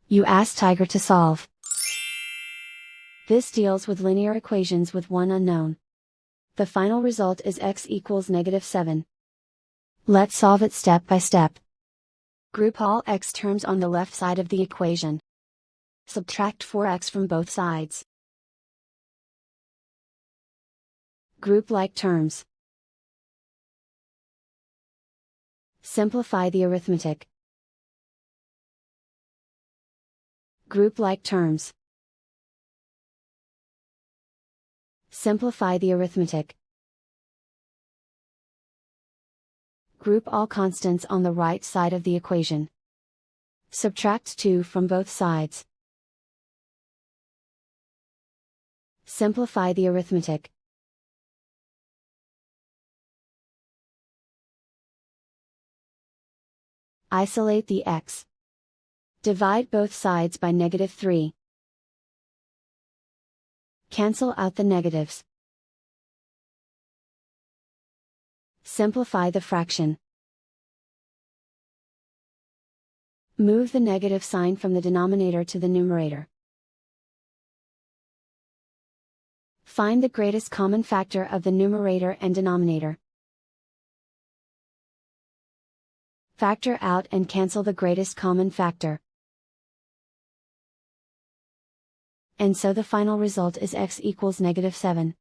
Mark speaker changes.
Speaker 1: You ask Tiger to solve. This deals with linear equations with one unknown. The final result is x equals -7. Let's solve it step by step. Group all x terms on the left side of the equation. Subtract 4x from both sides. Group like terms. Simplify the arithmetic. Group like terms. Simplify the arithmetic. Group all constants on the right side of the equation. Subtract 2 from both sides. Simplify the arithmetic. Isolate the x. Divide both sides by -3. Cancel out the negatives. Simplify the fraction. Move the negative sign from the denominator to the numerator. Find the greatest common factor of the numerator and denominator. Factor out and cancel the greatest common factor. And so the final result is x equals -7.